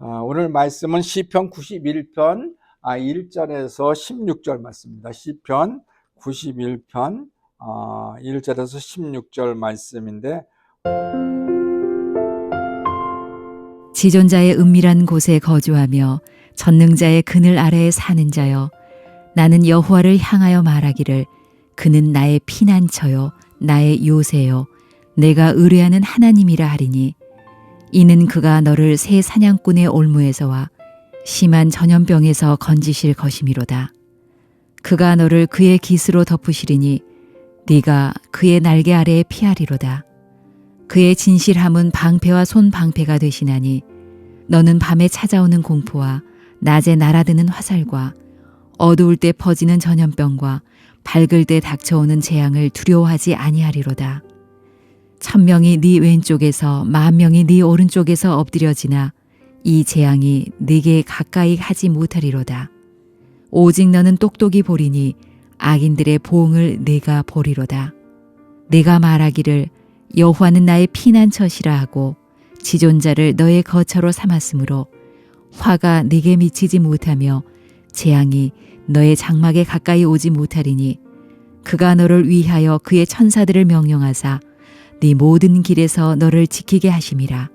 오늘 말씀은 시편 91편 1절에서 16절 말씀입니다. 시편 91편 1절에서 16절 말씀인데, 지존자의 은밀한 곳에 거주하며 전능자의 그늘 아래에 사는 자여, 나는 여호와를 향하여 말하기를 그는 나의 피난처요 나의 요새요 내가 의뢰하는 하나님이라 하리니, 이는 그가 너를 새 사냥꾼의 올무에서와 심한 전염병에서 건지실 것이미로다. 그가 너를 그의 깃으로 덮으시리니 네가 그의 날개 아래에 피하리로다. 그의 진실함은 방패와 손방패가 되시나니, 너는 밤에 찾아오는 공포와 낮에 날아드는 화살과 어두울 때 퍼지는 전염병과 밝을 때 닥쳐오는 재앙을 두려워하지 아니하리로다. 1000명이 네 왼쪽에서 10,000명이 네 오른쪽에서 엎드려지나 이 재앙이 네게 가까이 하지 못하리로다. 오직 너는 똑똑히 보리니 악인들의 보응을 네가 보리로다. 네가 말하기를 여호와는 나의 피난처시라 하고 지존자를 너의 거처로 삼았으므로 화가 네게 미치지 못하며 재앙이 너의 장막에 가까이 오지 못하리니, 그가 너를 위하여 그의 천사들을 명령하사 네 모든 길에서 너를 지키게 하심이라.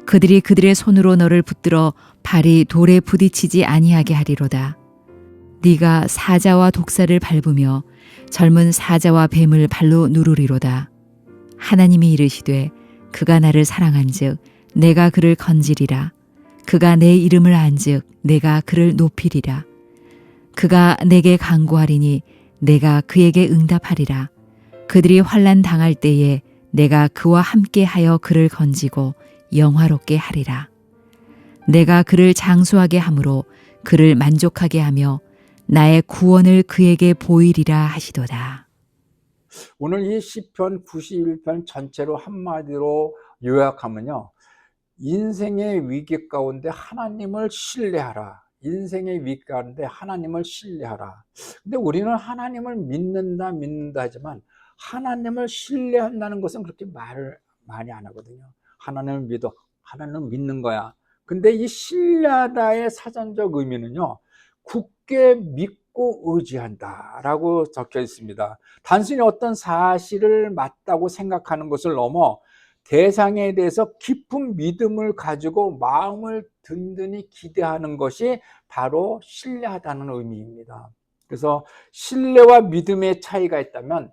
그들이 그들의 손으로 너를 붙들어 발이 돌에 부딪히지 아니하게 하리로다. 네가 사자와 독사를 밟으며 젊은 사자와 뱀을 발로 누르리로다. 하나님이 이르시되 그가 나를 사랑한즉 내가 그를 건지리라. 그가 내 이름을 안즉 내가 그를 높이리라. 그가 내게 간구하리니 내가 그에게 응답하리라. 그들이 환난 당할 때에 내가 그와 함께하여 그를 건지고 영화롭게 하리라. 내가 그를 장수하게 함으로 그를 만족하게 하며 나의 구원을 그에게 보이리라 하시도다. 오늘 이 시편 91편 전체로 한마디로 요약하면요, 인생의 위기 가운데 하나님을 신뢰하라. 인생의 위기 가운데 하나님을 신뢰하라. 근데 우리는 하나님을 믿는다 하지만 하나님을 신뢰한다는 것은 그렇게 말을 많이 안 하거든요. 하나님을 믿어, 하나님을 믿는 거야. 근데 이 신뢰하다의 사전적 의미는요, 굳게 믿고 의지한다라고 적혀 있습니다. 단순히 어떤 사실을 맞다고 생각하는 것을 넘어 대상에 대해서 깊은 믿음을 가지고 마음을 든든히 기대하는 것이 바로 신뢰하다는 의미입니다. 그래서 신뢰와 믿음의 차이가 있다면,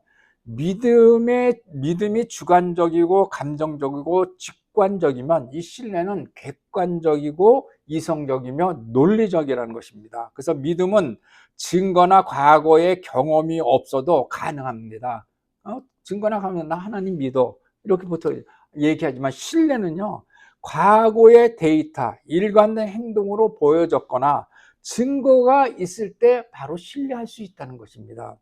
믿음이 주관적이고 감정적이고 직관적이면 이 신뢰는 객관적이고 이성적이며 논리적이라는 것입니다. 그래서 믿음은 증거나 과거의 경험이 없어도 가능합니다. 증거나 가면 나 하나님 믿어 이렇게 보통 얘기하지만, 신뢰는요, 과거의 데이터, 일관된 행동으로 보여졌거나 증거가 있을 때 바로 신뢰할 수 있다는 것입니다.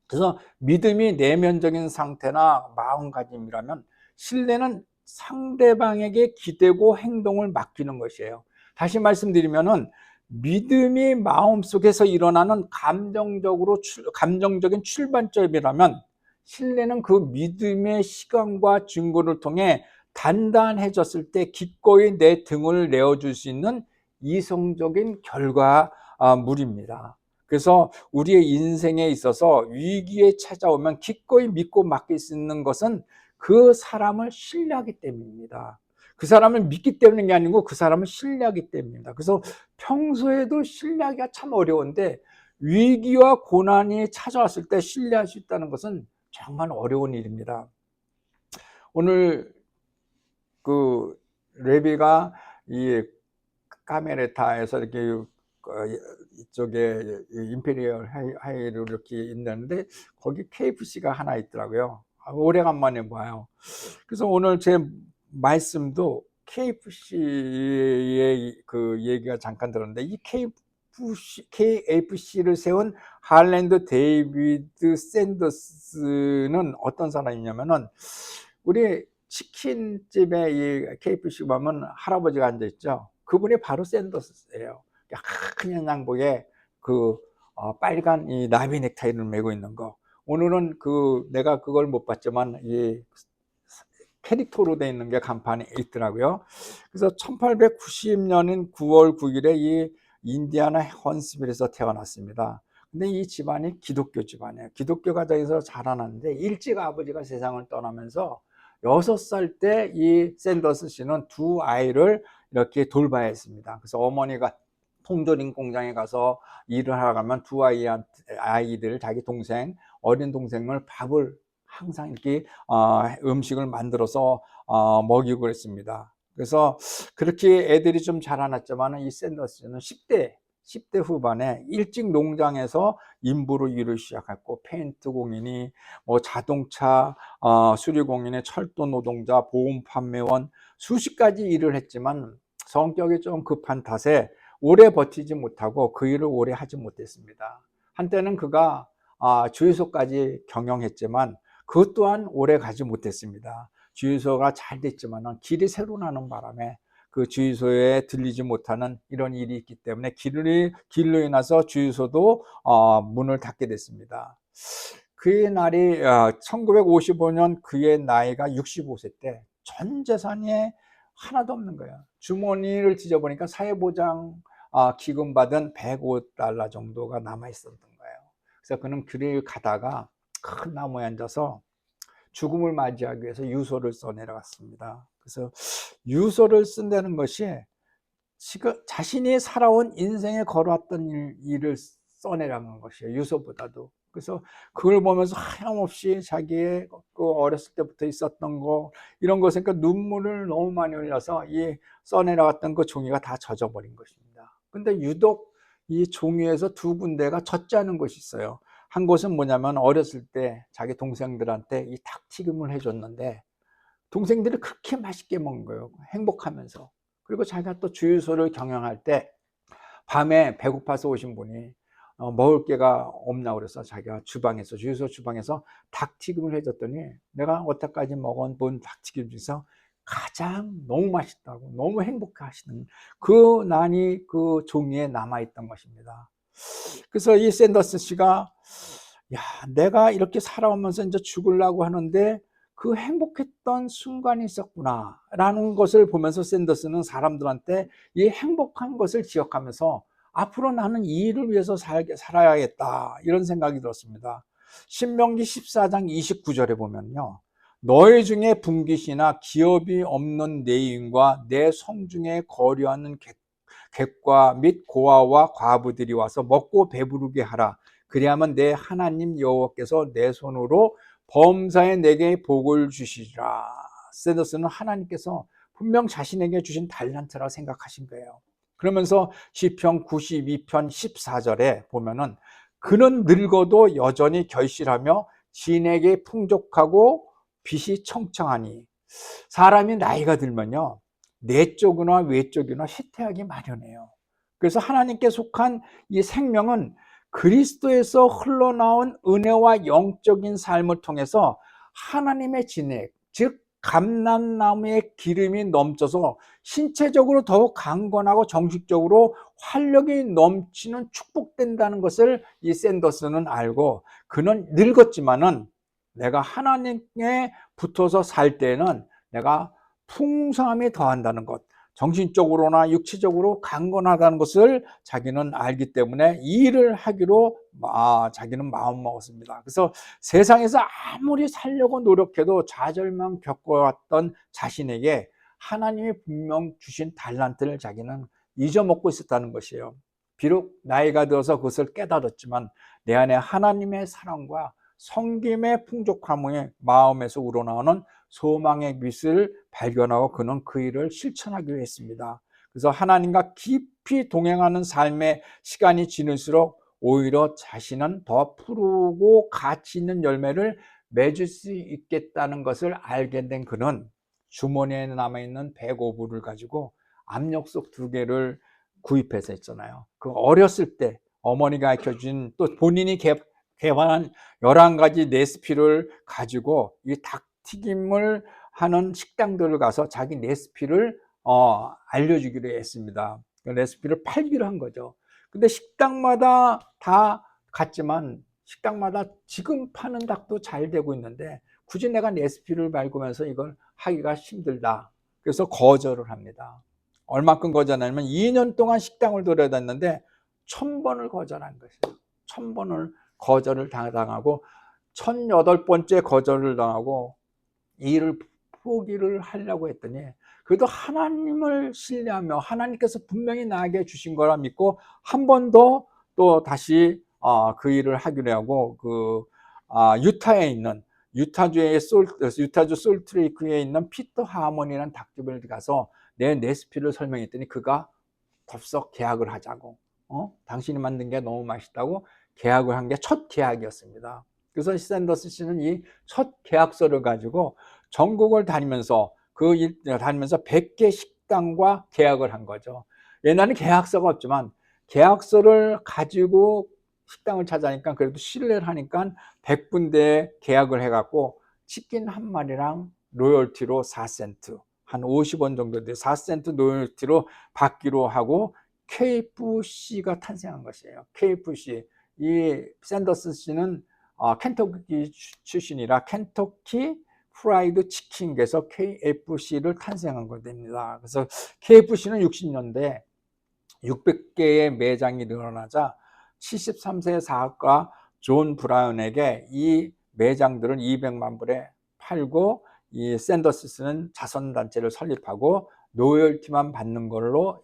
그래서 믿음이 내면적인 상태나 마음가짐이라면, 신뢰는 상대방에게 기대고 행동을 맡기는 것이에요. 다시 말씀드리면은, 믿음이 마음속에서 일어나는 감정적인 출발점이라면, 신뢰는 그 믿음의 시간과 증거를 통해 단단해졌을 때 기꺼이 내 등을 내어줄 수 있는 이성적인 결과물입니다. 그래서 우리의 인생에 있어서 위기에 찾아오면 기꺼이 믿고 맡길 수 있는 것은 그 사람을 신뢰하기 때문입니다. 그 사람을 믿기 때문인 게 아니고 그 사람을 신뢰하기 때문입니다. 그래서 평소에도 신뢰하기가 참 어려운데, 위기와 고난이 찾아왔을 때 신뢰할 수 있다는 것은 정말 어려운 일입니다. 오늘 그 레비가 이 카메레타에서 이렇게 이쪽에 임페리얼 하이를 이렇게 있는데, 거기 KFC가 하나 있더라고요. 오래간만에 봐요. 그래서 오늘 제 말씀도 KFC의 그 얘기가 잠깐 들었는데, 이 KFC를 세운 할랜드 데이비드 샌더스는 어떤 사람이냐면은, 우리 치킨집에 이 KFC 보면 할아버지가 앉아 있죠. 그분이 바로 샌더스예요. 하얀 양복에 그 빨간 이 나비 넥타이를 메고 있는 거. 오늘은 내가 그걸 못 봤지만 이 캐릭터로 되어 있는 게 간판에 있더라고요. 그래서 1890년인 9월 9일에 이 인디아나 헌스빌에서 태어났습니다. 근데 이 집안이 기독교 집안이에요. 기독교 가정에서 자라났는데 일찍 아버지가 세상을 떠나면서 6살 때 이 샌더스 씨는 두 아이를 이렇게 돌봐야 했습니다. 그래서 어머니가 통조림 공장에 가서 일을 하러 가면 두 아이들, 자기 동생, 어린 동생을 밥을 항상 이렇게 음식을 만들어서 먹이고 그랬습니다. 그래서 그렇게 애들이 좀 자라났지만 이 샌더스는 10대 후반에 일찍 농장에서 인부로 일을 시작했고, 페인트 공인이 뭐 자동차 수리 공인이, 철도 노동자, 보험 판매원, 수십 가지 일을 했지만 성격이 좀 급한 탓에 오래 버티지 못하고 그 일을 오래 하지 못했습니다. 한때는 그가 주유소까지 경영했지만 그것 또한 오래 가지 못했습니다. 주유소가 잘 됐지만 길이 새로 나는 바람에 그 주유소에 들리지 못하는 이런 일이 있기 때문에 길로 인해서 주유소도 문을 닫게 됐습니다. 그의 날이 1955년, 그의 나이가 65세 때 전 재산이 하나도 없는 거예요. 주머니를 뒤져보니까 사회보장 기금 받은 $105 정도가 남아 있었던 거예요. 그래서 그는 길을 가다가 큰 나무에 앉아서 죽음을 맞이하기 위해서 유서를 써내려갔습니다. 그래서 유서를 쓴다는 것이 자신이 살아온 인생에 걸어왔던 일을 써내려간 것이에요. 유서보다도. 그래서 그걸 보면서 하염없이 자기의 그 어렸을 때부터 있었던 거, 이런 것에 그러니까 눈물을 너무 많이 흘려서 이 써내려갔던 그 종이가 다 젖어버린 것입니다. 근데 유독 이 종이에서 두 군데가 젖지 않은 것이 있어요. 한 곳은 뭐냐면, 어렸을 때 자기 동생들한테 이 닭튀김을 해줬는데 동생들이 그렇게 맛있게 먹는 거예요. 행복하면서. 그리고 자기가 또 주유소를 경영할 때 밤에 배고파서 오신 분이 먹을 게가 없나 그래서 자기가 주유소 주방에서 닭튀김을 해줬더니, 내가 여태까지 먹어본 닭튀김 중에서 가장 너무 맛있다고 너무 행복해 하시는 그 난이 그 종이에 남아있던 것입니다. 그래서 이 샌더스 씨가, 야, 내가 이렇게 살아오면서 이제 죽으려고 하는데 그 행복했던 순간이 있었구나 라는 것을 보면서 샌더스는 사람들한테 이 행복한 것을 기억하면서 앞으로 나는 이 일을 위해서 살아야겠다, 이런 생각이 들었습니다. 신명기 14장 29절에 보면요, 너희 중에 분깃이나 기업이 없는 내인과 내 성중에 거류하는 객과 및 고아와 과부들이 와서 먹고 배부르게 하라. 그리하면 내 하나님 여호와께서 내 손으로 범사에 내게 복을 주시리라. 샌더스는 하나님께서 분명 자신에게 주신 달란트라 생각하신 거예요. 그러면서 시편 92편 14절에 보면은, 그는 늙어도 여전히 결실하며 진에게 풍족하고 빛이 청청하니. 사람이 나이가 들면요, 내적이나 외적이나 쇠퇴하기 마련해요. 그래서 하나님께 속한 이 생명은 그리스도에서 흘러나온 은혜와 영적인 삶을 통해서 하나님의 진액, 즉 감람나무의 기름이 넘쳐서 신체적으로 더욱 강건하고 정식적으로 활력이 넘치는 축복된다는 것을 이 샌더스는 알고, 그는 늙었지만은 내가 하나님께 붙어서 살 때는 내가 풍성함이 더한다는 것, 정신적으로나 육체적으로 강건하다는 것을 자기는 알기 때문에 이 일을 하기로 자기는 마음먹었습니다. 그래서 세상에서 아무리 살려고 노력해도 좌절만 겪어왔던 자신에게 하나님이 분명 주신 달란트를 자기는 잊어먹고 있었다는 것이에요. 비록 나이가 들어서 그것을 깨달았지만 내 안에 하나님의 사랑과 성김의 풍족함이 마음에서 우러나오는 소망의 빛을 발견하고 그는 그 일을 실천하기로 했습니다. 그래서 하나님과 깊이 동행하는 삶의 시간이 지날수록 오히려 자신은 더 푸르고 가치 있는 열매를 맺을 수 있겠다는 것을 알게 된 그는 주머니에 남아있는 105불을 가지고 압력솥 2개를 구입해서 했잖아요. 그 어렸을 때 어머니가 가르쳐준, 또 본인이 개발한 11가지 레시피를 가지고 이 닭튀김을 하는 식당들을 가서 자기 레시피를 알려주기로 했습니다. 그 레시피를 팔기로 한 거죠. 근데 식당마다 다 갔지만 식당마다 지금 파는 닭도 잘 되고 있는데 굳이 내가 레시피를 밟으면서 이걸 하기가 힘들다. 그래서 거절을 합니다. 얼마큼 거절하냐면 2년 동안 식당을 돌아다녔는데 1000번을 거절한 것이에요. 1000번을 거절을 당하고 1008번째 거절을 당하고 일을 포기를 하려고 했더니 그래도 하나님을 신뢰하며 하나님께서 분명히 나에게 주신 거라 믿고 한 번 더 또 다시 그 일을 하기로 하고 유타에 있는 유타주 솔트레이크에 있는 피터 하먼이라는 닭집을 가서 내 레시피를 설명했더니 그가 덥석 계약을 하자고, 당신이 만든 게 너무 맛있다고 계약을 한 게 첫 계약이었습니다. 그래서 샌더스 씨는 이 첫 계약서를 가지고 전국을 다니면서 100개 식당과 계약을 한 거죠. 옛날에 계약서가 없지만 계약서를 가지고 식당을 찾아니까 그래도 신뢰를 하니까 100군데 계약을 해갖고 치킨 한 마리랑 로열티로 4센트, 한 50원 정도 돼 4센트 로열티로 받기로 하고 KFC가 탄생한 것이에요. KFC. 이 샌더스 씨는 켄터키 출신이라 켄터키 프라이드 치킨에서 KFC를 탄생한 겁니다. 그래서 KFC는 60년대 600개의 매장이 늘어나자 73세 사업가 존 브라운에게 이 매장들을 200만 불에 팔고 이 샌더스는 자선단체를 설립하고 로열티만 받는 걸로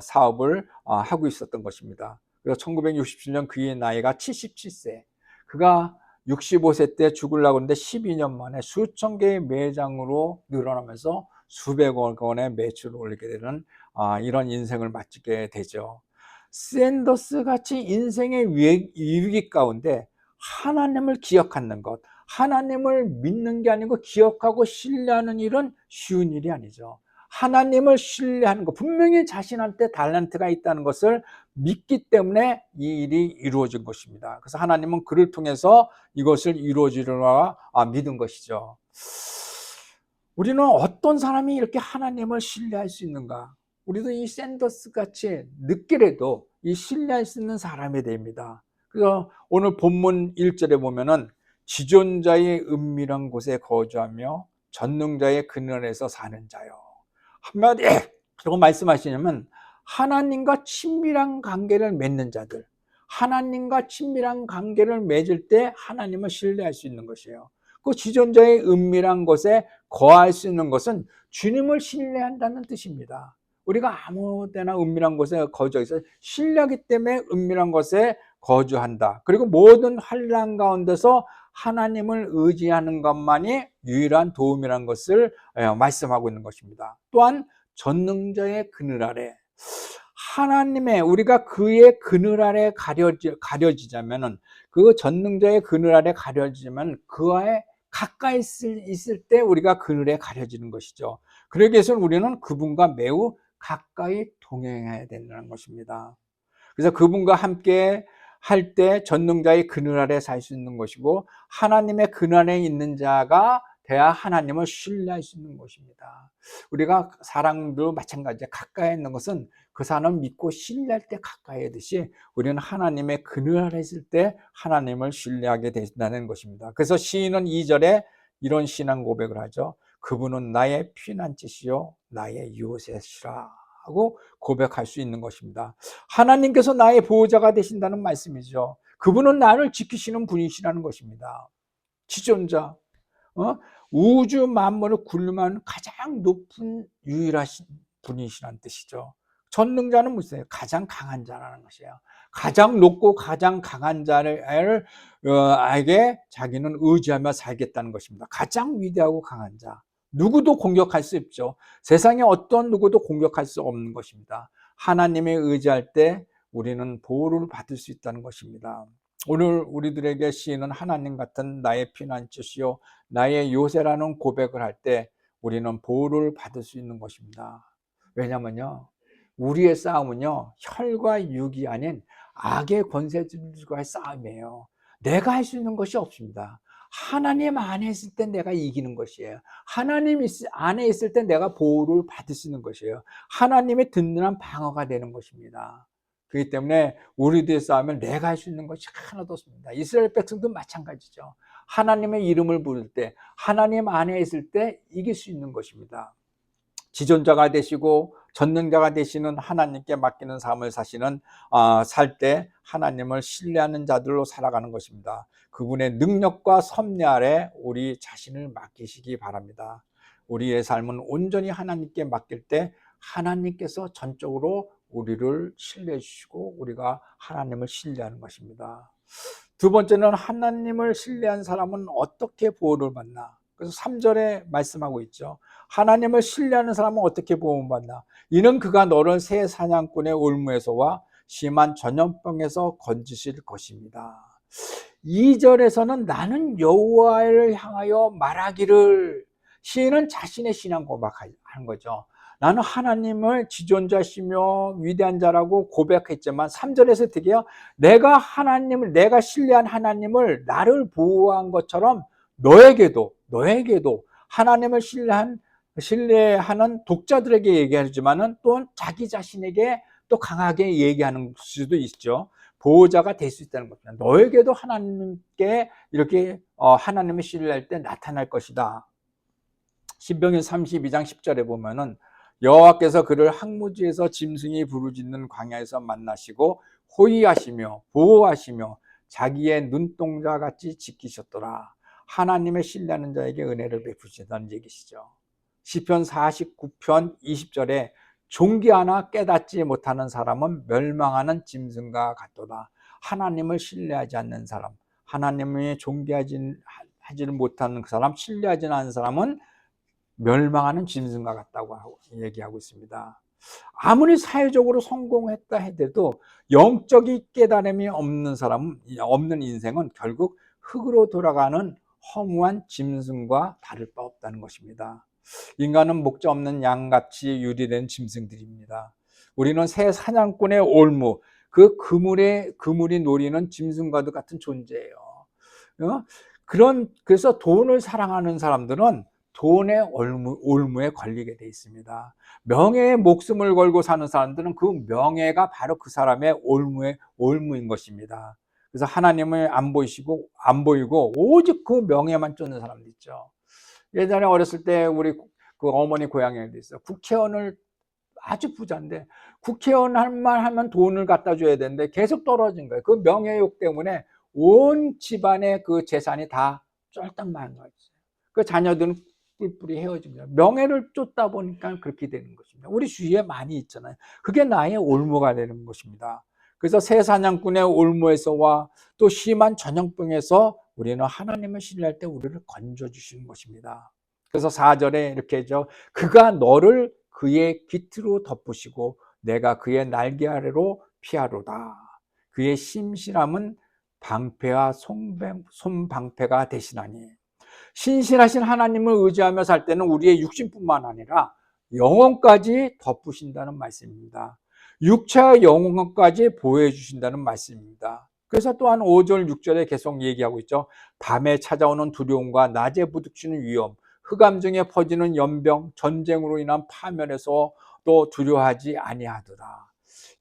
사업을 하고 있었던 것입니다. 그래서 1967년 그의 나이가 77세. 그가 65세 때 죽으려고 하는데 12년 만에 수천 개의 매장으로 늘어나면서 수백억 원의 매출을 올리게 되는 이런 인생을 마치게 되죠. 샌더스 같이 인생의 위기 가운데 하나님을 기억하는 것, 하나님을 믿는 게 아니고 기억하고 신뢰하는 일은 쉬운 일이 아니죠. 하나님을 신뢰하는 것, 분명히 자신한테 달란트가 있다는 것을 믿기 때문에 이 일이 이루어진 것입니다. 그래서 하나님은 그를 통해서 이것을 이루어지리라 믿은 것이죠. 우리는 어떤 사람이 이렇게 하나님을 신뢰할 수 있는가? 우리도 이 샌더스 같이 늦게라도 이 신뢰할 수 있는 사람이 됩니다. 그래서 오늘 본문 1절에 보면은 지존자의 은밀한 곳에 거주하며 전능자의 그늘에서 사는 자요. 한마디로 말씀하시냐면 하나님과 친밀한 관계를 맺는 자들, 하나님과 친밀한 관계를 맺을 때 하나님을 신뢰할 수 있는 것이에요. 그 지존자의 은밀한 곳에 거할 수 있는 것은 주님을 신뢰한다는 뜻입니다. 우리가 아무 데나 은밀한 곳에 거주해서 신뢰하기 때문에 은밀한 곳에 거주한다. 그리고 모든 환난 가운데서 하나님을 의지하는 것만이 유일한 도움이라는 것을 말씀하고 있는 것입니다. 또한 전능자의 그늘 아래, 하나님의, 우리가 그의 그늘 아래 가려지자면은, 그 전능자의 그늘 아래 가려지면 그와의 가까이 있을 때 우리가 그늘에 가려지는 것이죠. 그러기 위해서는 우리는 그분과 매우 가까이 동행해야 된다는 것입니다. 그래서 그분과 함께 할 때 전능자의 그늘 아래 살 수 있는 것이고, 하나님의 그늘 아래 있는 자가 돼야 하나님을 신뢰할 수 있는 것입니다. 우리가 사람도 마찬가지야. 가까이 있는 것은 그 사람을 믿고 신뢰할 때 가까이 하듯이 우리는 하나님의 그늘 아래 있을 때 하나님을 신뢰하게 된다는 것입니다. 그래서 시인은 2절에 이런 신앙 고백을 하죠. 그분은 나의 피난처시요 나의 요새시라 하고 고백할 수 있는 것입니다. 하나님께서 나의 보호자가 되신다는 말씀이죠. 그분은 나를 지키시는 분이시라는 것입니다. 지존자, 우주 만물을 굴림하는 가장 높은 유일하신 분이시라는 뜻이죠. 전능자는 무슨 가장 강한 자라는 것이에요. 가장 높고 가장 강한 자를 에게 자기는 의지하며 살겠다는 것입니다. 가장 위대하고 강한 자. 누구도 공격할 수 없죠. 세상에 어떤 누구도 공격할 수 없는 것입니다. 하나님에 의지할 때 우리는 보호를 받을 수 있다는 것입니다. 오늘 우리들에게 시인은 하나님 같은 나의 피난처시요 나의 요새라는 고백을 할 때 우리는 보호를 받을 수 있는 것입니다. 왜냐면요, 우리의 싸움은요 혈과 육이 아닌 악의 권세들과의 싸움이에요. 내가 할 수 있는 것이 없습니다. 하나님 안에 있을 때 내가 이기는 것이에요. 하나님 안에 있을 때 내가 보호를 받을 수 있는 것이에요. 하나님의 든든한 방어가 되는 것입니다. 그렇기 때문에 우리들의 싸움을 내가 할 수 있는 것이 하나도 없습니다. 이스라엘 백성도 마찬가지죠. 하나님의 이름을 부를 때, 하나님 안에 있을 때 이길 수 있는 것입니다. 지존자가 되시고 전능자가 되시는 하나님께 맡기는 삶을 살 때 하나님을 신뢰하는 자들로 살아가는 것입니다. 그분의 능력과 섭리 아래 우리 자신을 맡기시기 바랍니다. 우리의 삶은 온전히 하나님께 맡길 때 하나님께서 전적으로 우리를 신뢰해 주시고 우리가 하나님을 신뢰하는 것입니다. 두 번째는 하나님을 신뢰한 사람은 어떻게 보호를 받나? 그래서 3절에 말씀하고 있죠. 하나님을 신뢰하는 사람은 어떻게 보호받나? 이는 그가 너를 새 사냥꾼의 올무에서와 심한 전염병에서 건지실 것입니다. 2절에서는 나는 여호와를 향하여 말하기를, 시인은 자신의 신앙 고백하는 거죠. 나는 하나님을 지존자시며 위대한 자라고 고백했지만 3절에서 어떻게요? 내가 신뢰한 하나님을 나를 보호한 것처럼 너에게도 하나님을 신뢰하는 독자들에게 얘기하지만은 또 자기 자신에게 또 강하게 얘기하는 수도 있죠. 보호자가 될 수 있다는 겁니다. 너에게도 하나님께 이렇게 하나님을 신뢰할 때 나타날 것이다. 신명기 32장 10절에 보면은 여호와께서 그를 항무지에서 짐승이 부르짖는 광야에서 만나시고 호위하시며 보호하시며 자기의 눈동자 같이 지키셨더라. 하나님의 신뢰하는 자에게 은혜를 베푸시다는 얘기시죠. 시편 49편 20절에 종기 하나 깨닫지 못하는 사람은 멸망하는 짐승과 같도다. 하나님을 신뢰하지 않는 사람, 하나님이 존귀하지를 못하는 그 사람, 신뢰하지 않는 사람은 멸망하는 짐승과 같다고 얘기하고 있습니다. 아무리 사회적으로 성공했다 해도 영적인 깨달음이 없는 인생은 결국 흙으로 돌아가는 허무한 짐승과 다를 바 없다는 것입니다. 인간은 목자 없는 양같이 유리된 짐승들입니다. 우리는 새 사냥꾼의 올무, 그물이 노리는 짐승과도 같은 존재예요. 그래서 돈을 사랑하는 사람들은 돈의 올무에 걸리게 돼 있습니다. 명예에 목숨을 걸고 사는 사람들은 그 명예가 바로 그 사람의 올무인 것입니다. 그래서 하나님을 안 보이고 오직 그 명예만 쫓는 사람도 있죠. 예전에 어렸을 때 우리 그 어머니 고향에도 있어요. 국회의원을 아주 부자인데 국회의원 할 말 하면 돈을 갖다 줘야 되는데 계속 떨어진 거예요. 그 명예욕 때문에 온 집안의 그 재산이 다 쫄딱 망가졌어요. 그 자녀들은 뿔뿔이 헤어집니다. 명예를 쫓다 보니까 그렇게 되는 것입니다. 우리 주위에 많이 있잖아요. 그게 나의 올무가 되는 것입니다. 그래서 새 사냥꾼의 올무에서와 또 심한 전염병에서 우리는 하나님을 신뢰할 때 우리를 건져주시는 것입니다. 그래서 4절에 이렇게 하죠. 그가 너를 그의 깃으로 덮으시고 내가 그의 날개 아래로 피하로다. 그의 심실함은 방패와 손방패가 되시나니. 신실하신 하나님을 의지하며 살 때는 우리의 육신뿐만 아니라 영혼까지 덮으신다는 말씀입니다. 육체와 영혼까지 보호해 주신다는 말씀입니다. 그래서 또한 5절 6절에 계속 얘기하고 있죠. 밤에 찾아오는 두려움과 낮에 부딪히는 위험, 흑암 중에 퍼지는 연병, 전쟁으로 인한 파멸에서 또 두려워하지 아니하더라.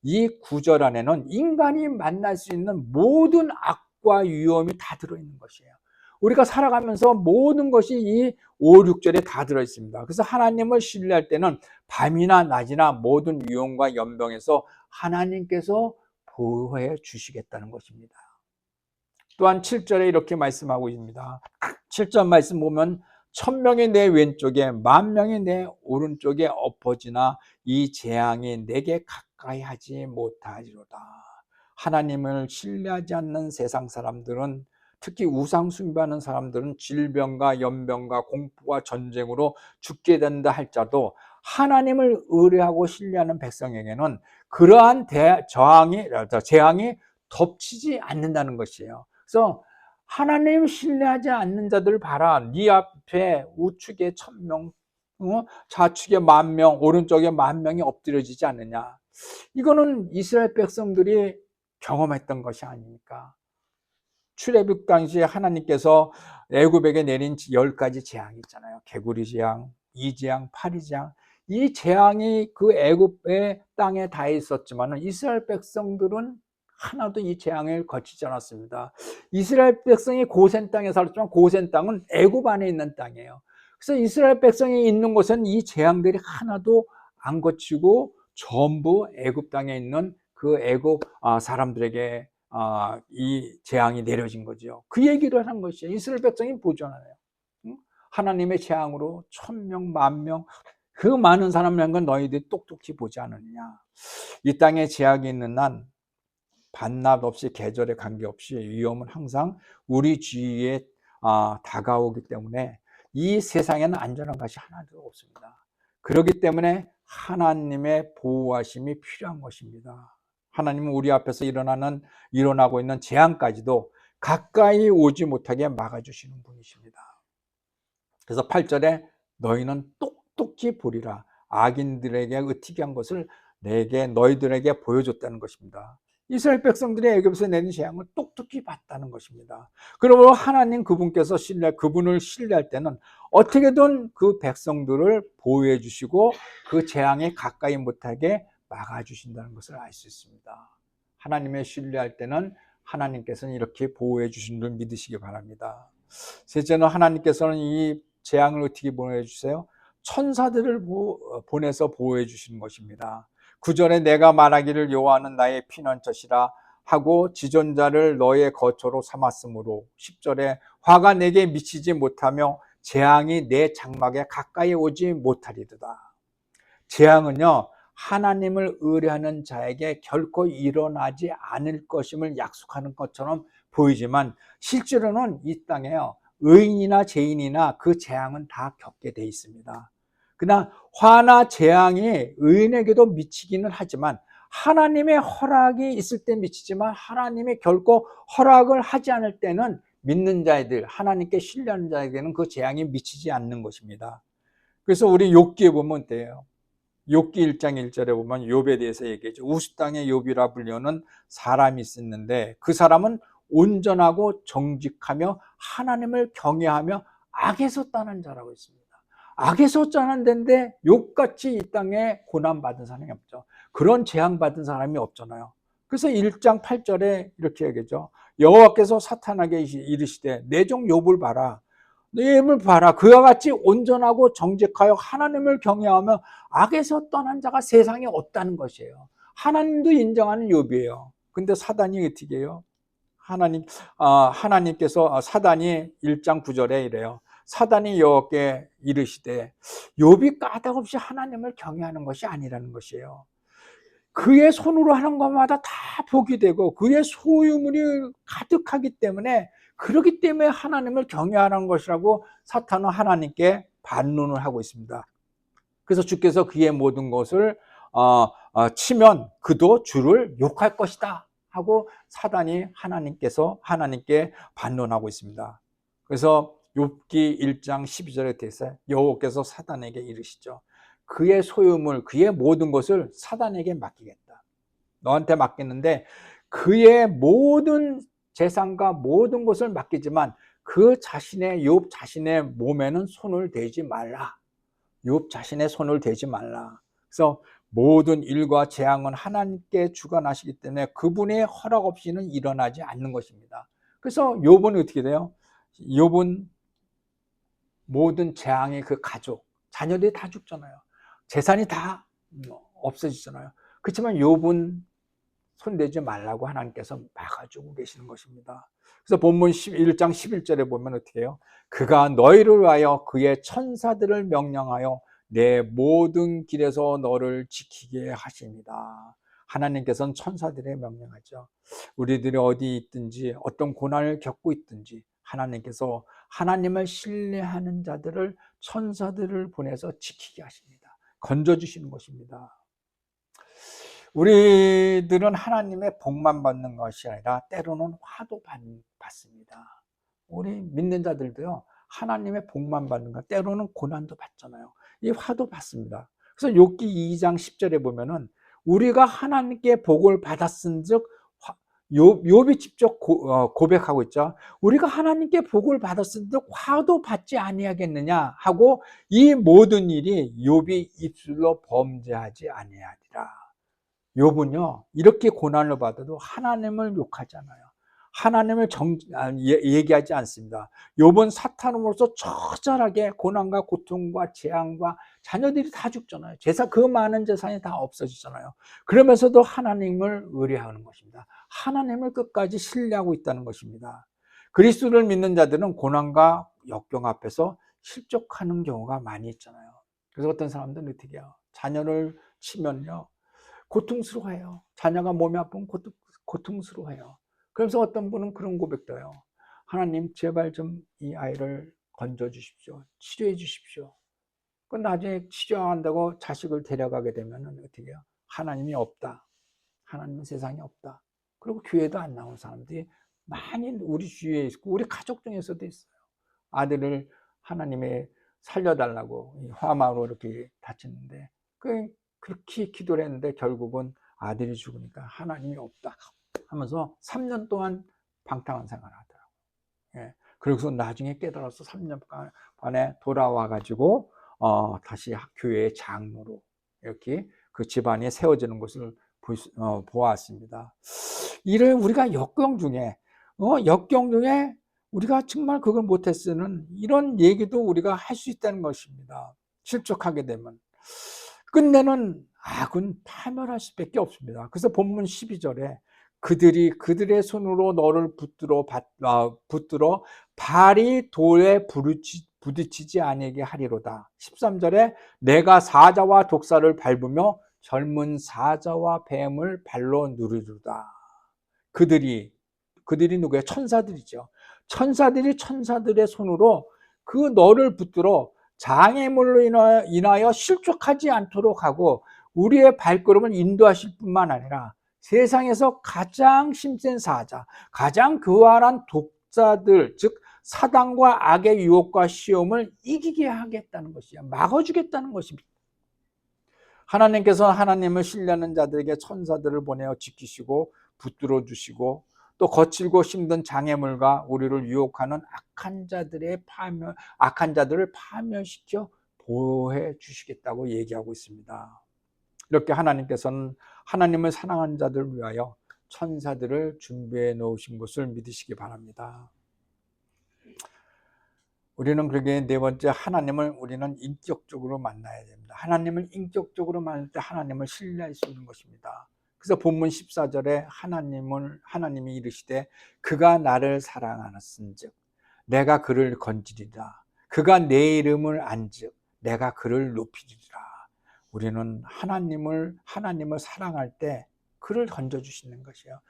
이 구절 안에는 인간이 만날 수 있는 모든 악과 위험이 다 들어있는 것이에요. 우리가 살아가면서 모든 것이 이 5, 6절에 다 들어있습니다. 그래서 하나님을 신뢰할 때는 밤이나 낮이나 모든 위험과 연병에서 하나님께서 보호해 주시겠다는 것입니다. 또한 7절에 이렇게 말씀하고 있습니다. 7절 말씀 보면 1000명이 내 왼쪽에 10,000명이 내 오른쪽에 엎어지나 이 재앙이 내게 가까이 하지 못하리로다. 하나님을 신뢰하지 않는 세상 사람들은, 특히 우상 숭배하는 사람들은 질병과 연병과 공포와 전쟁으로 죽게 된다 할지라도 하나님을 의뢰하고 신뢰하는 백성에게는 그러한 재앙이 덮치지 않는다는 것이에요. 그래서 하나님 신뢰하지 않는 자들 봐라. 네 앞에 우측에 1000명, 좌측에 10,000명, 오른쪽에 10,000명이 엎드려지지 않느냐. 이거는 이스라엘 백성들이 경험했던 것이 아닙니까? 출애굽 당시에 하나님께서 애굽에게 내린 10가지 재앙이 있잖아요. 개구리 재앙, 이재앙, 파리재앙. 이 재앙이 그 애굽의 땅에 다 있었지만 이스라엘 백성들은 하나도 이 재앙을 거치지 않았습니다. 이스라엘 백성이 고센 땅에 살았지만 고센 땅은 애굽 안에 있는 땅이에요. 그래서 이스라엘 백성이 있는 곳은 이 재앙들이 하나도 안 거치고 전부 애굽 땅에 있는 그 애굽 사람들에게 이 재앙이 내려진 거죠. 그 얘기를 하는 것이에요. 이스라엘 백성이 보존하네요. 하나님의 재앙으로 1000명, 10,000명, 그 많은 사람을 한 건 너희들이 똑똑히 보지 않느냐. 이 땅에 재앙이 있는 한 반납 없이 계절에 관계없이 위험은 항상 우리 주위에 다가오기 때문에 이 세상에는 안전한 것이 하나도 없습니다. 그렇기 때문에 하나님의 보호하심이 필요한 것입니다. 하나님은 우리 앞에서 일어나고 있는 재앙까지도 가까이 오지 못하게 막아주시는 분이십니다. 그래서 8절에 너희는 똑똑히 보리라. 악인들에게 의티기한 것을 너희들에게 보여줬다는 것입니다. 이스라엘 백성들이 애굽에서 내린 재앙을 똑똑히 봤다는 것입니다. 그러므로 하나님 그분을 신뢰할 때는 어떻게든 그 백성들을 보호해 주시고 그 재앙에 가까이 못하게 막아주신다는 것을 알 수 있습니다. 하나님의 신뢰할 때는 하나님께서는 이렇게 보호해 주신 줄 믿으시기 바랍니다. 셋째는 하나님께서는 이 재앙을 어떻게 보내주세요? 천사들을 보내서 보호해 주시는 것입니다. 9절에 내가 말하기를 여호와는 나의 피난처시라 하고 지존자를 너의 거처로 삼았으므로 10절에 화가 내게 미치지 못하며 재앙이 내 장막에 가까이 오지 못하리도다. 재앙은요, 하나님을 의뢰하는 자에게 결코 일어나지 않을 것임을 약속하는 것처럼 보이지만 실제로는 이 땅에요, 의인이나 죄인이나 그 재앙은 다 겪게 돼 있습니다. 그러나 화나 재앙이 의인에게도 미치기는 하지만 하나님의 허락이 있을 때 미치지만 하나님이 결코 허락을 하지 않을 때는 믿는 자들, 하나님께 신뢰하는 자에게는 그 재앙이 미치지 않는 것입니다. 그래서 우리 욥기에 보면 어때요? 욥기 1장 1절에 보면 욥에 대해서 얘기하죠. 우스 땅에 욥이라 불리는 사람이 있었는데 그 사람은 온전하고 정직하며 하나님을 경외하며 악에서 떠난 자라고 있습니다. 악에서 떠난 데인데 욥같이 이 땅에 고난받은 사람이 없죠. 그런 재앙받은 사람이 없잖아요. 그래서 1장 8절에 이렇게 얘기하죠. 여호와께서 사탄에게 이르시되 내 종 욥을 봐라. 내 힘을 봐라. 그와 같이 온전하고 정직하여 하나님을 경외하며 악에서 떠난 자가 세상에 없다는 것이에요. 하나님도 인정하는 욥이에요. 근데 사단이 어떻게 해요? 하나님께서 사단이 1장 9절에 이래요. 사단이 여호와께 이르시되 욥이 까닭없이 하나님을 경외하는 것이 아니라는 것이에요. 그의 손으로 하는 것마다 다 복이 되고 그의 소유물이 가득하기 때문에 그렇기 때문에 하나님을 경외하는 것이라고 사탄은 하나님께 반론을 하고 있습니다. 그래서 주께서 그의 모든 것을 치면 그도 주를 욕할 것이다 하고 사단이 하나님께 반론하고 있습니다. 그래서 욥기 1장 12절에 대해서 여호와께서 사단에게 이르시죠. 그의 소유물, 그의 모든 것을 사단에게 맡기겠다. 너한테 맡겼는데 그의 모든 재산과 모든 것을 맡기지만 욥 자신의 몸에는 손을 대지 말라. 욥 자신의 손을 대지 말라. 그래서 모든 일과 재앙은 하나님께 주관하시기 때문에 그분의 허락 없이는 일어나지 않는 것입니다. 그래서 욥은 어떻게 돼요? 욥은 모든 재앙의 그 가족, 자녀들이 다 죽잖아요. 재산이 다 없어지잖아요. 그렇지만 욥은 손대지 말라고 하나님께서 막아주고 계시는 것입니다. 그래서 본문 1장 11절에 보면 어떻게 해요? 그가 너희를 위하여 그의 천사들을 명령하여 내 모든 길에서 너를 지키게 하십니다. 하나님께서는 천사들에 명령하죠. 우리들이 어디 있든지 어떤 고난을 겪고 있든지 하나님께서 하나님을 신뢰하는 자들을 천사들을 보내서 지키게 하십니다. 건져주시는 것입니다. 우리들은 하나님의 복만 받는 것이 아니라 때로는 화도 받습니다. 우리 믿는 자들도요, 하나님의 복만 받는 것, 때로는 고난도 받잖아요. 이 화도 받습니다. 그래서 욥기 2장 10절에 보면은 우리가 하나님께 복을 받았은즉 욥이 직접 고백하고 있죠. 우리가 하나님께 복을 받았은즉 화도 받지 아니하겠느냐 하고 이 모든 일이 욥이 입술로 범죄하지 아니하리라. 욥은요 이렇게 고난을 받아도 하나님을 욕하지 않아요. 하나님을 얘기하지 않습니다. 욥은 사탄으로서 처절하게 고난과 고통과 재앙과 자녀들이 다 죽잖아요. 그 많은 재산이 다 없어지잖아요. 그러면서도 하나님을 의뢰하는 것입니다. 하나님을 끝까지 신뢰하고 있다는 것입니다. 그리스도를 믿는 자들은 고난과 역경 앞에서 실족하는 경우가 많이 있잖아요. 그래서 어떤 사람들은 어떻게 해요? 자녀를 치면요 고통스러워해요. 자녀가 몸이 아프면 고통스러워해요. 그래서 어떤 분은 그런 고백도 해요. 하나님 제발 좀 이 아이를 건져 주십시오. 치료해 주십시오. 그 나중에 치료한다고 자식을 데려가게 되면 어떻게 해요? 하나님이 없다. 하나님은 세상에 없다. 그리고 교회도 안 나온 사람들이 많이 우리 주위에 있고 우리 가족 중에서도 있어요. 아들을 하나님의 살려달라고 화마로 이렇게 다쳤는데 그렇게 기도를 했는데 결국은 아들이 죽으니까 하나님이 없다 하면서 3년 동안 방탕한 생활을 하더라고요. 예. 그래서 나중에 깨달아서 3년 만에 돌아와 가지고 다시 교회의 장로로 이렇게 그 집안이 세워지는 것을 보았습니다. 이를 우리가 역경 중에 우리가 정말 그걸 못했으는 이런 얘기도 우리가 할 수 있다는 것입니다. 실족하게 되면 끝내는 악은 파멸할 수밖에 없습니다. 그래서 본문 12절에 그들의 손으로 너를 붙들어 발이 돌에 부딪히지 아니게 하리로다. 13절에 내가 사자와 독사를 밟으며 젊은 사자와 뱀을 발로 누르리로다. 그들이 누구예요? 천사들이죠. 천사들의 손으로 그 너를 붙들어 장애물로 인하여 실족하지 않도록 하고 우리의 발걸음을 인도하실 뿐만 아니라 세상에서 가장 힘센 사자, 가장 교활한 독자들, 즉 사단과 악의 유혹과 시험을 이기게 하겠다는 것이야. 막아주겠다는 것입니다. 하나님께서 하나님을 신뢰하는 자들에게 천사들을 보내어 지키시고 붙들어 주시고 또 거칠고 힘든 장애물과 우리를 유혹하는 악한 자들을 파멸시켜 보호해 주시겠다고 얘기하고 있습니다. 이렇게 하나님께서는 하나님을 사랑하는 자들을 위하여 천사들을 준비해 놓으신 것을 믿으시기 바랍니다. 우리는 그러게 네 번째, 하나님을 우리는 인격적으로 만나야 됩니다. 하나님을 인격적으로 만날 때 하나님을 신뢰할 수 있는 것입니다. 그래서 본문 14절에 하나님이 이르시되 그가 나를 사랑하였은즉 내가 그를 건지리라. 그가 내 이름을 안즉 내가 그를 높이리라. 우리는 하나님을 사랑할 때 그를 건져주시는 것이에요.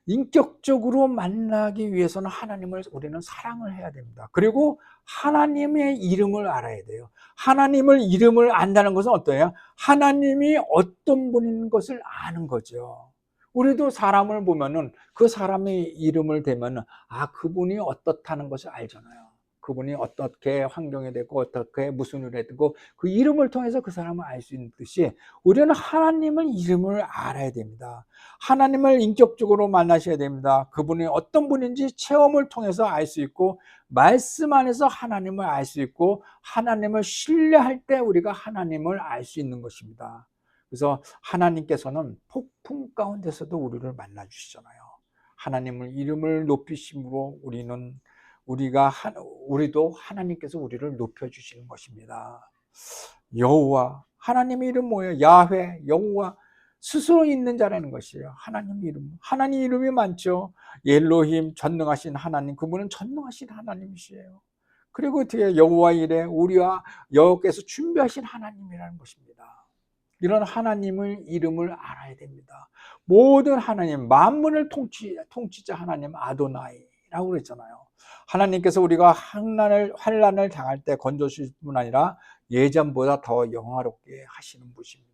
인격적으로 만나기 위해서는 하나님을 우리는 사랑을 해야 됩니다. 그리고 하나님의 이름을 알아야 돼요. 하나님을 이름을 안다는 것은 어떠해요? 하나님이 어떤 분인 것을 아는 거죠. 우리도 사람을 보면은 그 사람의 이름을 대면은 그분이 어떻다는 것을 알잖아요. 그분이 어떻게 환경이 되고 어떻게 무슨 일을 했고 그 이름을 통해서 그 사람을 알 수 있는 듯이 우리는 하나님을 이름을 알아야 됩니다. 하나님을 인격적으로 만나셔야 됩니다. 그분이 어떤 분인지 체험을 통해서 알 수 있고 말씀 안에서 하나님을 알 수 있고 하나님을 신뢰할 때 우리가 하나님을 알 수 있는 것입니다. 그래서 하나님께서는 폭풍 가운데서도 우리를 만나 주시잖아요. 하나님을 이름을 높이심으로 우리도 하나님께서 우리를 높여 주시는 것입니다. 여호와, 하나님의 이름 뭐예요? 야훼, 여호와, 스스로 있는 자라는 것이에요. 하나님 이름이 많죠. 엘로힘, 전능하신 하나님, 그분은 전능하신 하나님이시에요. 그리고 어떻게 여호와 이레, 우리와 여호와께서 준비하신 하나님이라는 것입니다. 이런 하나님의 이름을 알아야 됩니다. 모든 하나님, 만물을 통치자 하나님 아도나이라고 그랬잖아요. 하나님께서 우리가 환난을 당할 때 건져주실 뿐 아니라 예전보다 더 영화롭게 하시는 분입니다.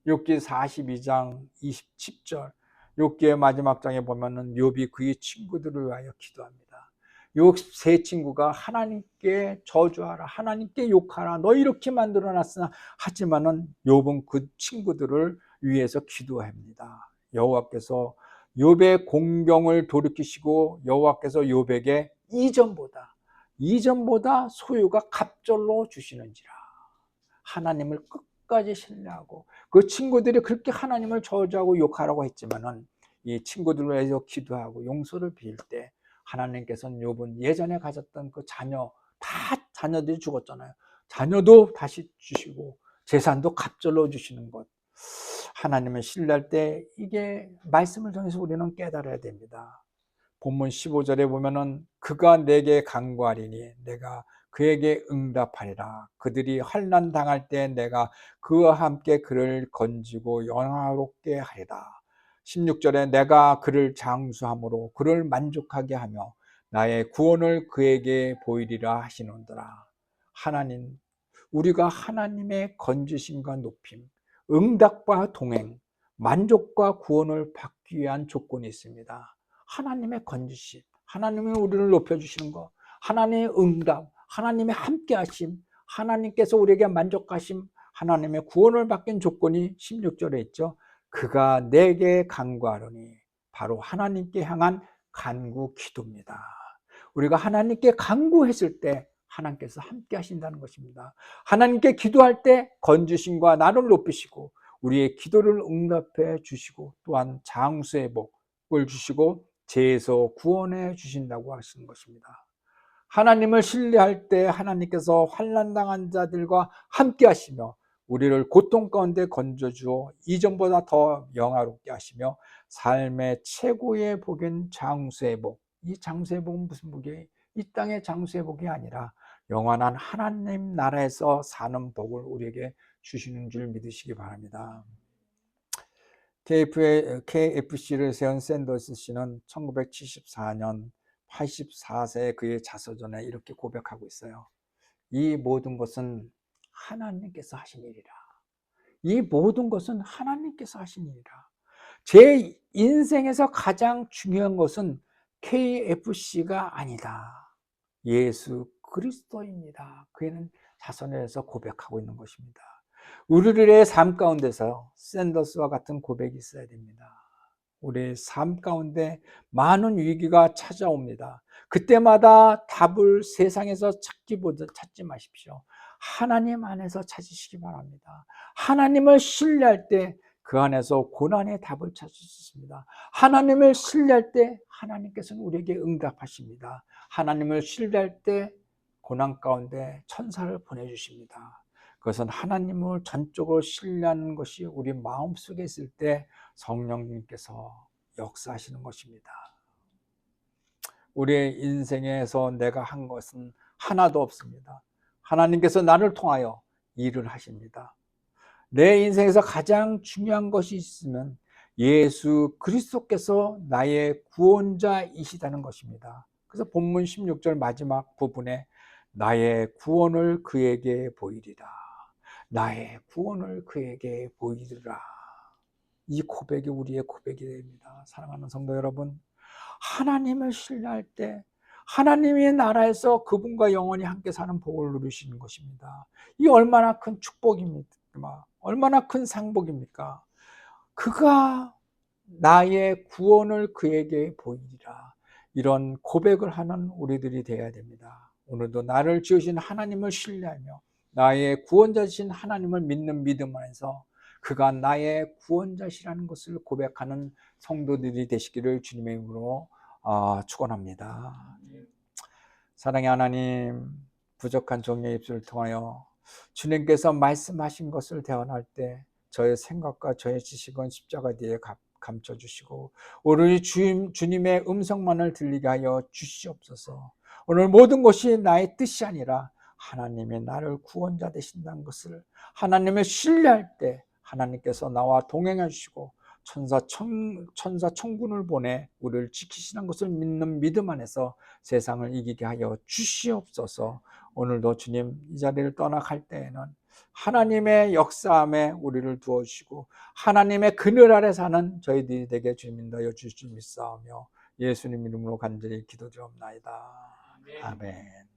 욥기 42장 27절, 욥기의 마지막 장에 보면은 욥이 그의 친구들을 위하여 기도합니다. 욥 세 친구가 하나님께 저주하라, 하나님께 욕하라, 너 이렇게 만들어놨으나 하지만은 욥은 그 친구들을 위해서 기도합니다. 여호와께서 욥의 공경을 돌이키시고 여호와께서 욥에게 이전보다 소유가 갑절로 주시는지라. 하나님을 끝까지 신뢰하고, 그 친구들이 그렇게 하나님을 저주하고 욕하라고 했지만은 이 친구들을 위해서 기도하고 용서를 빌 때 하나님께서는 욥은 예전에 가졌던 그 자녀, 다 자녀들이 죽었잖아요. 자녀도 다시 주시고 재산도 갑절로 주시는 것, 하나님을 신뢰할 때 이게 말씀을 통해서 우리는 깨달아야 됩니다. 본문 15절에 보면은 그가 내게 간구하리니 내가 그에게 응답하리라. 그들이 환난 당할 때 내가 그와 함께 그를 건지고 영화롭게 하리라. 16절에 내가 그를 장수함으로 그를 만족하게 하며 나의 구원을 그에게 보이리라 하시는도라. 하나님, 우리가 하나님의 건지심과 높임, 응답과 동행, 만족과 구원을 받기 위한 조건이 있습니다. 하나님의 건지심, 하나님이 우리를 높여주시는 것, 하나님의 응답, 하나님의 함께하심, 하나님께서 우리에게 만족하심, 하나님의 구원을 받긴 조건이 16절에 있죠. 그가 내게 간구하노니, 바로 하나님께 향한 간구 기도입니다. 우리가 하나님께 간구했을 때 하나님께서 함께 하신다는 것입니다. 하나님께 기도할 때 건지심과 나를 높이시고 우리의 기도를 응답해 주시고 또한 장수의 복을 주시고 죄에서 구원해 주신다고 하시는 것입니다. 하나님을 신뢰할 때 하나님께서 환난 당한 자들과 함께 하시며 우리를 고통 가운데 건져 주어 이전보다 더 영화롭게 하시며 삶의 최고의 복인 장수의 복. 이 장수의 복은 무슨 복이에요? 이 땅의 장수의 복이 아니라 영원한 하나님 나라에서 사는 복을 우리에게 주시는 줄 믿으시기 바랍니다. KFC를 세운 샌더스 씨는 1974년 84세 그의 자서전에 이렇게 고백하고 있어요. 이 모든 것은 하나님께서 하신 일이라. 이 모든 것은 하나님께서 하신 일이라. 제 인생에서 가장 중요한 것은 KFC가 아니다. 예수 그리스도입니다. 그는 자서전에서 고백하고 있는 것입니다. 우리들의 삶 가운데서 샌더스와 같은 고백이 있어야 됩니다. 우리의 삶 가운데 많은 위기가 찾아옵니다. 그때마다 답을 세상에서 찾지 마십시오. 하나님 안에서 찾으시기 바랍니다. 하나님을 신뢰할 때 그 안에서 고난의 답을 찾을 수 있습니다. 하나님을 신뢰할 때 하나님께서는 우리에게 응답하십니다. 하나님을 신뢰할 때 고난 가운데 천사를 보내주십니다. 그것은 하나님을 전적으로 신뢰하는 것이 우리 마음속에 있을 때 성령님께서 역사하시는 것입니다. 우리의 인생에서 내가 한 것은 하나도 없습니다. 하나님께서 나를 통하여 일을 하십니다. 내 인생에서 가장 중요한 것이 있으면 예수 그리스도께서 나의 구원자이시다는 것입니다. 그래서 본문 16절 마지막 부분에 나의 구원을 그에게 보이리라. 나의 구원을 그에게 보이리라. 이 고백이 우리의 고백이 됩니다. 사랑하는 성도 여러분, 하나님을 신뢰할 때 하나님의 나라에서 그분과 영원히 함께 사는 복을 누리시는 것입니다. 이 얼마나 큰 축복입니까? 얼마나 큰 상복입니까? 그가 나의 구원을 그에게 보이리라. 이런 고백을 하는 우리들이 되어야 됩니다. 오늘도 나를 지으신 하나님을 신뢰하며 나의 구원자이신 하나님을 믿는 믿음 안에서 그가 나의 구원자시라는 것을 고백하는 성도들이 되시기를 주님의 이름으로 축원합니다. 사랑의 하나님, 부족한 종의 입술을 통하여 주님께서 말씀하신 것을 대언할 때 저의 생각과 저의 지식은 십자가 뒤에 감춰주시고 오로지 주님의 음성만을 들리게 하여 주시옵소서. 오늘 모든 것이 나의 뜻이 아니라 하나님의 나를 구원자 되신다는 것을 하나님을 신뢰할 때 하나님께서 나와 동행해 주시고 천사 천군을 보내 우리를 지키시는 것을 믿는 믿음 안에서 세상을 이기게 하여 주시옵소서. 오늘도 주님 이 자리를 떠나갈 때에는 하나님의 역사함에 우리를 두어주시고 하나님의 그늘 아래 사는 저희들이 되게 주님 인도하여 주실 줄 믿사오며 예수님 이름으로 간절히 기도드리옵나이다. 아멘.